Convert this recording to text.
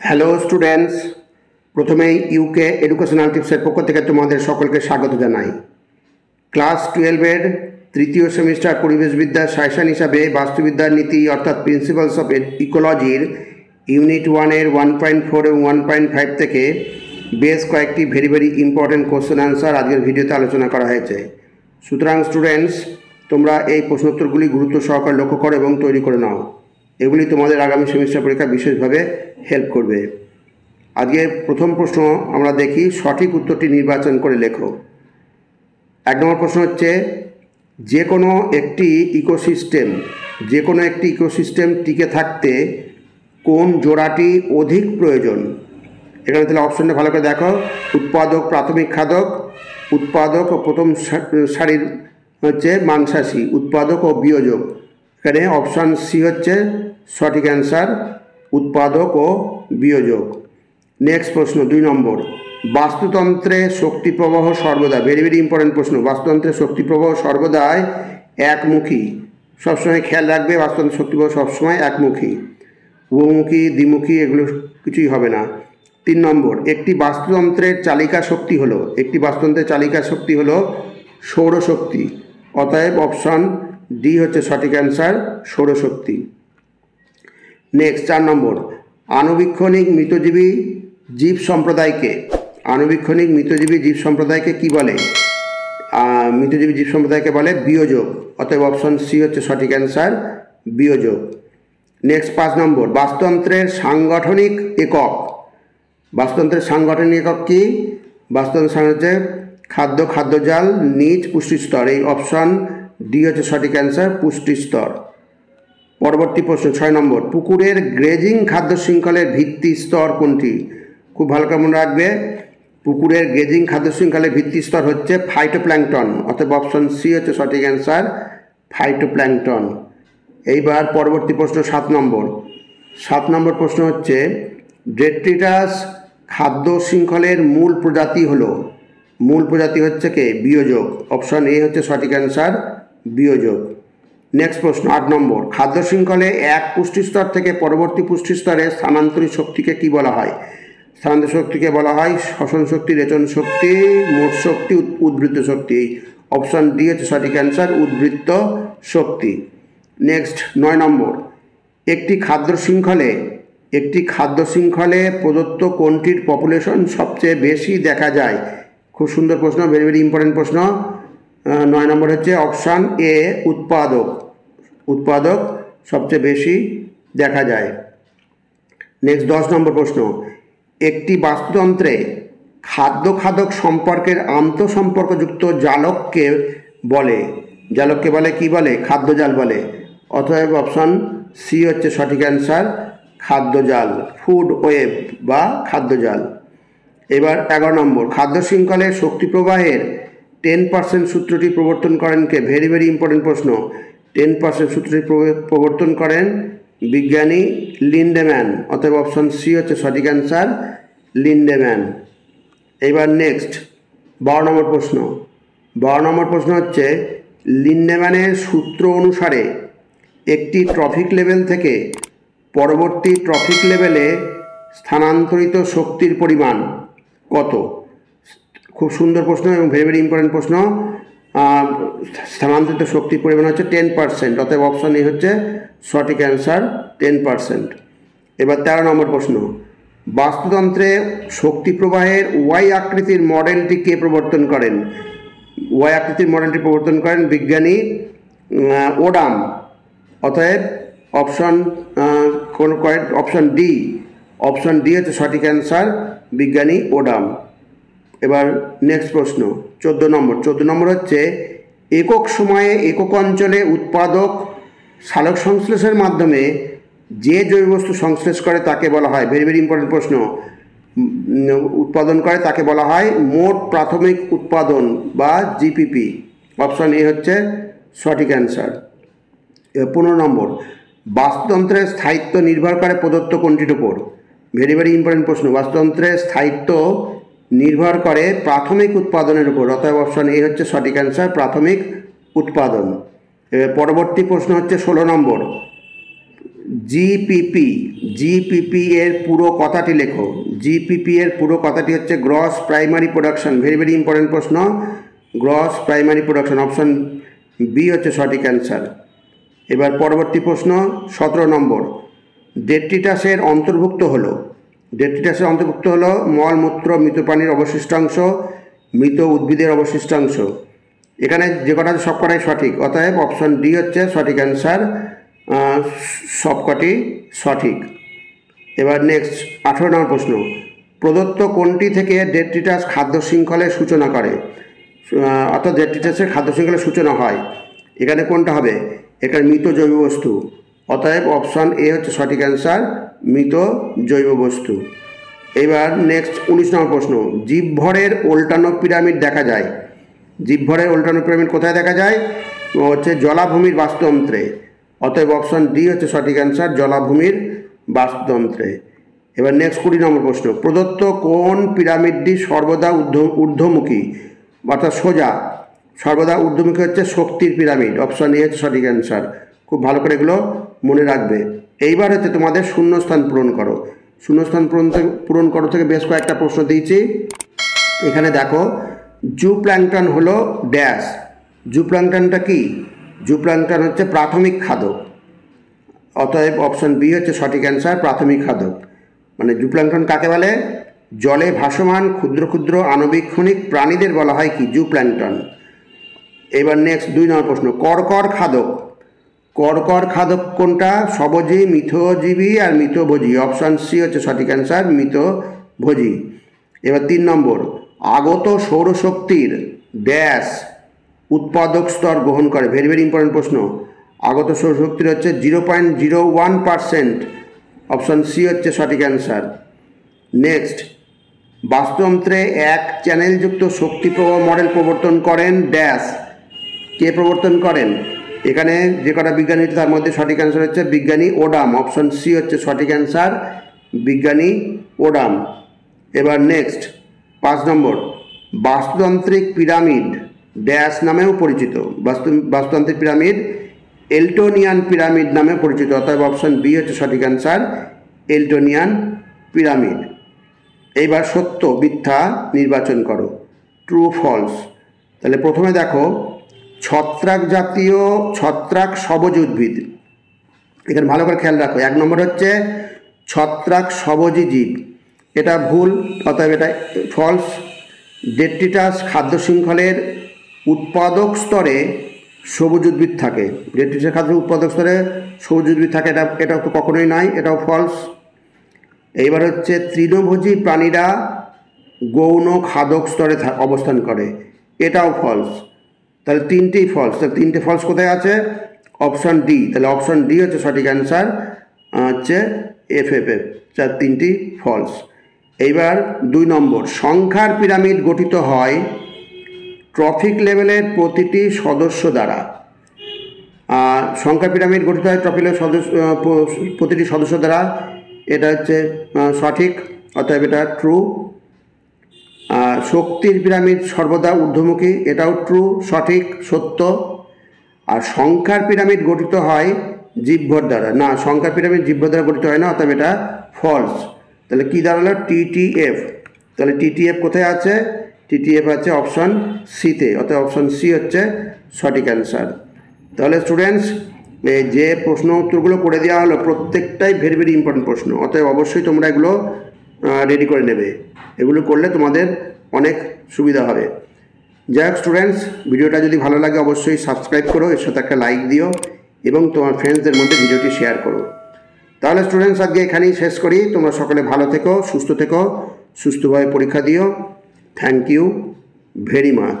Hello students, প্রথমেই UK educational টিপসের পক্ষ থেকে তোমাদের সকলকে স্বাগত জানাই। ক্লাস 12-এর তৃতীয় সেমিস্টার পরিবেশবিদ্যার সাজেশন হিসাবে বাস্তুবিদ্যার নীতি অর্থাৎ প্রিন্সিপালস অফ ইকোলজির ইউনিট 1-এর 1.4 এবং 1.5 থেকে বেশ কয়েকটি ভেরি ইম্পর্টেন্ট কোশ্চেন অ্যান্সার আজকের ভিডিওতে আলোচনা করা হয়েছে। সুতরাং স্টুডেন্টস, তোমরা এই প্রশ্নোত্তরগুলি গুরুত্ব সহকারে লক্ষ্য করো এবং তৈরি করে নাও। এগুলি তোমাদের আগামী সেমিস্টার পরীক্ষা বিশেষভাবে হেল্প করবে। আজকে প্রথম প্রশ্ন আমরা দেখি, সঠিক উত্তরটি নির্বাচন করে লেখো। 1 নম্বর প্রশ্ন হচ্ছে, যে কোনো একটি ইকোসিস্টেম টিকে থাকতে কোন জোড়াটি অধিক প্রয়োজন? এখানে তাহলে অপশনটা ভালো করে দেখো। উৎপাদক, প্রাথমিক খাদক, উৎপাদক ও প্রথম সারির হচ্ছে মাংসাশী, উৎপাদক ও বিয়োজক। এখানে অপশান সি হচ্ছে সঠিক অ্যান্সার, উৎপাদক ও বিয়োজক। নেক্সট প্রশ্ন 2 নম্বর, বাস্তুতন্ত্রে শক্তি প্রবাহ সর্বদা, ভেরি ইম্পর্টেন্ট প্রশ্ন। বাস্তুতন্ত্রে শক্তি প্রবাহ সর্বদাই একমুখী। সবসময় খেয়াল রাখবে, বাস্তুতন্ত্রের শক্তি প্রবাহ সবসময় একমুখী, উভমুখী দ্বিমুখী এগুলো কিছুই হবে না। 3 নম্বর, একটি বাস্তুতন্ত্রের চালিকা শক্তি হলো সৌরশক্তি। অতএব অপশন ডি হচ্ছে সঠিক অ্যান্সার, সৌরশক্তি। নেক্সট 4 নম্বর, আণুবীক্ষণিক মৃতজীবী জীব সম্প্রদায়কে কি বলে? মৃতজীবী জীব সম্প্রদায়কে বলে বিয়োজক। অতএব অপশন সি হচ্ছে সঠিক অ্যান্সার, বিয়োজক। নেক্সট 5 নম্বর, বাস্তুতন্ত্রের সাংগঠনিক একক কি? বাস্তুতন্ত্রের হচ্ছে খাদ্যজাল, নিচ, পুষ্টিস্তর। এই অপশন ডি হচ্ছে সঠিক অ্যান্সার, পুষ্টিস্তর। পরবর্তী প্রশ্ন 6 নম্বর, পুকুরের গ্রেজিং খাদ্য শৃঙ্খলের ভিত্তি স্তর কোনটি? খুব ভালো করে মনে রাখবে, পুকুরের গ্রেজিং খাদ্য শৃঙ্খলের ভিত্তি স্তর হচ্ছে ফাইটোপ্ল্যাঙ্কটন। অতএব অপশন সি হচ্ছে সঠিক অ্যান্সার, ফাইটোপ্ল্যাঙ্কটন। এইবার পরবর্তী প্রশ্ন 7 নম্বর প্রশ্ন হচ্ছে, ডেট্রিটাস খাদ্য শৃঙ্খলের মূল প্রজাতি হচ্ছে কে? বিয়োজক। অপশন এ হচ্ছে সঠিক অ্যান্সার, বিয়োজক। নেক্সট প্রশ্ন 8 নম্বর, খাদ্য শৃঙ্খলে এক পুষ্টিস্তর থেকে পরবর্তী পুষ্টিস্তরে স্থানান্তরিত শক্তিকে কি বলা হয়? স্থানান্তরিত শক্তিকে বলা হয় শ্বসন শক্তি, রেচন শক্তি, মোট শক্তি, উদ্বৃত্ত শক্তি। অপশন ডি হচ্ছে সঠিক অ্যান্সার, উদ্বৃত্ত শক্তি। নেক্সট 9 নম্বর, একটি খাদ্য শৃঙ্খলে প্রদত্ত কোনটির পপুলেশন সবচেয়ে বেশি দেখা যায়? খুব সুন্দর প্রশ্ন, ভেরি ইম্পর্টেন্ট প্রশ্ন। 9 নম্বর হচ্ছে অপশান এ, উৎপাদক সবচেয়ে বেশি দেখা যায়। নেক্সট 10 নম্বর প্রশ্ন, একটি বাস্তুতন্ত্রে খাদ্য-খাদক সম্পর্কের আন্তঃসম্পর্কযুক্ত জালককে বলে কি বলে? খাদ্যজাল বলে। অতএব অপশন সি হচ্ছে সঠিক অ্যান্সার, খাদ্যজাল, ফুড ওয়েব বা খাদ্যজাল। এবার 11 নম্বর, খাদ্য শৃঙ্খলের শক্তি প্রবাহের 10% সূত্রটি প্রবর্তন করেন কে? ভেরি ইম্পর্টেন্ট প্রশ্ন। 10% সূত্রটি প্রবর্তন করেন বিজ্ঞানী লিন্ডেম্যান। অতএব অপশন সি হচ্ছে সঠিক অ্যান্সার, লিন্ডেম্যান। এবার নেক্সট 12 নম্বর প্রশ্ন হচ্ছে, লিন্ডেম্যানের সূত্র অনুসারে একটি ট্রফিক লেভেল থেকে পরবর্তী ট্রফিক লেভেলে স্থানান্তরিত শক্তির পরিমাণ কত? খুব সুন্দর প্রশ্ন এবং ভেরি ইম্পর্টেন্ট প্রশ্ন। স্থানান্তরিত শক্তির পরিমাণ হচ্ছে 10%। অতএব অপশন এ হচ্ছে সঠিক অ্যান্সার, 10%। এবার 13 নম্বর প্রশ্ন, বাস্তুতন্ত্রে শক্তি প্রবাহের ওয়াই আকৃতির মডেলটি কে প্রবর্তন করেন? ওয়াই আকৃতির মডেলটি প্রবর্তন করেন বিজ্ঞানী ওডাম। অতএব অপশন ডি হচ্ছে সঠিক অ্যান্সার, বিজ্ঞানী ওডাম। এবার নেক্সট প্রশ্ন 14 নম্বর হচ্ছে, একক সময়ে একক অঞ্চলে উৎপাদক সালোক সংশ্লেষের মাধ্যমে যে জৈববস্তু সংশ্লেষ করে তাকে বলা হয়, ভেরি ইম্পর্টেন্ট প্রশ্ন, উৎপাদন করে তাকে বলা হয় মোট প্রাথমিক উৎপাদন বা জিপিপি। অপশন এ হচ্ছে সঠিক অ্যান্সার। 15 নম্বর, বাস্তুতন্ত্রের স্থায়িত্ব নির্ভর করে প্রদত্ত কোনটির উপর? ভেরি ইম্পর্টেন্ট প্রশ্ন। বাস্তুতন্ত্রের স্থায়িত্ব নির্ভর করে প্রাথমিক উৎপাদনের উপর, অতএব অপশন এ হচ্ছে সঠিক অ্যান্সার, প্রাথমিক উৎপাদন। এবার পরবর্তী প্রশ্ন হচ্ছে 16 নম্বর, জিপিপি এর পুরো কথাটি লেখো। জিপিপি এর পুরো কথাটি হচ্ছে gross primary production. Very very important question, gross primary production, option B হচ্ছে সঠিক অ্যান্সার। এবার পরবর্তী প্রশ্ন 17 নম্বর, ডেট্রিটাসের অন্তর্ভুক্ত হলো, ডেট্রিটাসের অন্তর্ভুক্ত হলো মলমূত্র, মৃত প্রাণীর অবশিষ্টাংশ, মৃত উদ্ভিদের অবশিষ্টাংশ। এখানে যে কটা আছে সব কটাই সঠিক, অতএব অপশন ডি হচ্ছে সঠিক অ্যান্সার, সবকটি সঠিক। এবার নেক্সট 18 নম্বর প্রশ্ন, প্রদত্ত কোনটি থেকে ডেট্রিটাস খাদ্য শৃঙ্খলের সূচনা করে, অর্থাৎ ডেট্রিটাসের খাদ্য শৃঙ্খলের সূচনা হয়, এখানে কোনটা হবে, এখানে মৃত জৈব বস্তু, অতএব অপশন এ হচ্ছে সঠিক অ্যান্সার, মৃত জৈব বস্তু। এবার নেক্সট 19 নম্বর প্রশ্ন, জীবভরের উল্টানো পিরামিড দেখা যায়, জীবভরের উল্টানো পিরামিড কোথায় দেখা যায়, হচ্ছে জলাভূমির বাস্তুতন্ত্রে, অতএব অপশন ডি হচ্ছে সঠিক অ্যান্সার, জলাভূমির বাস্তুতন্ত্রে। এবার নেক্সট 20 নম্বর প্রশ্ন, প্রদত্ত কোন পিরামিডটি সর্বদা ঊর্ধ্বমুখী, অর্থাৎ সোজা, সর্বদা ঊর্ধ্বমুখী হচ্ছে শক্তির পিরামিড, অপশন এ হচ্ছে সঠিক অ্যান্সার। খুব ভালো করে এগুলো মনে রাখবে। এইবার হচ্ছে তোমাদের শূন্যস্থান পূরণ করো। শূন্যস্থান পূরণ করো থেকে বেশ কয়েকটা প্রশ্ন দিয়েছি। এখানে দেখো, জুপ্ল্যাঙ্কটন হলো ড্যাশ, জুপ্ল্যাঙ্কটনটা কি, জুপ্ল্যাঙ্কটন হচ্ছে প্রাথমিক খাদক, অতএব অপশন বি হচ্ছে সঠিক অ্যান্সার, প্রাথমিক খাদক। মানে জুপ্ল্যাঙ্কটন কাকে বলে, জলে ভাসমান ক্ষুদ্র ক্ষুদ্র আণবিক প্রাণীদের বলা হয় কি, জুপ্ল্যাঙ্কটন। এবার নেক্সট 2 নম্বর প্রশ্ন, কর্কর খাদক, কর্কর খাদক কোনটা, সবজী, মিথজীবী আর মৃতভোজী, অপশান সি হচ্ছে সঠিক অ্যান্সার, মৃতভোজী। এবার 3 নম্বর, আগত সৌরশক্তির ড্যাশ উৎপাদক স্তর গ্রহণ করে, ভেরি ভেরি ইম্পর্টেন্ট প্রশ্ন, আগত সৌরশক্তির হচ্ছে 0.01%, অপশান সি হচ্ছে সঠিক অ্যান্সার। নেক্সট, বাস্তুতন্ত্রে এক চ্যানেলযুক্ত শক্তি প্রবাহ মডেল প্রবর্তন করেন ড্যাশ, কে প্রবর্তন করেন, এখানে যে কটা বিজ্ঞানী তার মধ্যে সঠিক অ্যান্সার হচ্ছে বিজ্ঞানী ওডাম, অপশন সি হচ্ছে সঠিক অ্যান্সার, বিজ্ঞানী ওডাম। এবার নেক্সট 5 নম্বর, বাস্তুতান্ত্রিক পিরামিড ড্যাশ নামেও পরিচিত, বাস্তুতান্ত্রিক পিরামিড এলটোনিয়ান পিরামিড নামে পরিচিত, অতএব অপশন বি হচ্ছে সঠিক অ্যান্সার, এলটোনিয়ান পিরামিড। এইবার সত্য মিথ্যা নির্বাচন করো, ট্রু ফলস। তাহলে প্রথমে দেখো, ছত্রাক জাতীয়, ছত্রাক সবজ উদ্ভিদ, এখানে ভালো করে খেয়াল রাখো। 1 নম্বর হচ্ছে ছত্রাক সবজী জীব, এটা ভুল, অতএব এটা ফলস। ডেট্রিটাস খাদ্য শৃঙ্খলের উৎপাদক স্তরে সবুজ উদ্ভিদ থাকে, ডেট্রিটাস খাদ্য উৎপাদক স্তরে সবুজ উদ্ভিদ থাকে, এটা তো কখনোই নয়, এটাও ফলস। এইবার হচ্ছে তৃণভোজী প্রাণীরা গৌণ খাদক স্তরে অবস্থান করে, এটাও ফলস। তাহলে 3টেই ফলস, তাহলে 3টে ফলস কোথায় আছে, অপশান ডি, তাহলে অপশান ডি হচ্ছে সঠিক অ্যান্সার, হচ্ছে এফএফএফ, 3টি ফলস। এইবার 2 নম্বর, সংখ্যার পিরামিড গঠিত হয় ট্রফিক লেভেলের প্রতিটি সদস্য দ্বারা, সংখ্যার পিরামিড গঠিত হয় ট্রফিক লেভেলের প্রতিটি সদস্য দ্বারা, এটা হচ্ছে সঠিক, অতএব এটা ট্রু। শক্তির পিরামিড সর্বদা ঊর্ধ্বমুখী, এটাও ট্রু, সঠিক, সত্য। আর সংখ্যার পিরামিড গঠিত হয় জীবভর দ্বারা, না, সংখ্যার পিরামিড জীবভর দ্বারা গঠিত হয় না, অতএব এটা ফলস। তাহলে কী দাঁড়ালো, টিটিএফ, তাহলে টিটিএফ কোথায় আছে, টিটিএফ আছে অপশান সিতে, অতএব অপশান সি হচ্ছে সঠিক অ্যান্সার। তাহলে স্টুডেন্টস, যে প্রশ্ন উত্তরগুলো করে দেওয়া হলো প্রত্যেকটাই ভেরি ভেরি ইম্পর্টেন্ট প্রশ্ন, অতএব অবশ্যই তোমরা এগুলো রেডি করে নেবে, এগুলো করলে তোমাদের অনেক সুবিধা হবে। যাই হোক স্টুডেন্টস, ভিডিওটা যদি ভালো লাগে অবশ্যই সাবস্ক্রাইব করো, এর সাথে একটা লাইক দিও এবং তোমার ফ্রেন্ডসদের মধ্যে ভিডিওটি শেয়ার করো। তাহলে স্টুডেন্টস, আজকে এখানেই শেষ করি। তোমরা সকলে ভালো থেকো, সুস্থ থেকো, সুস্থভাবে পরীক্ষা দিও। Thank you very much.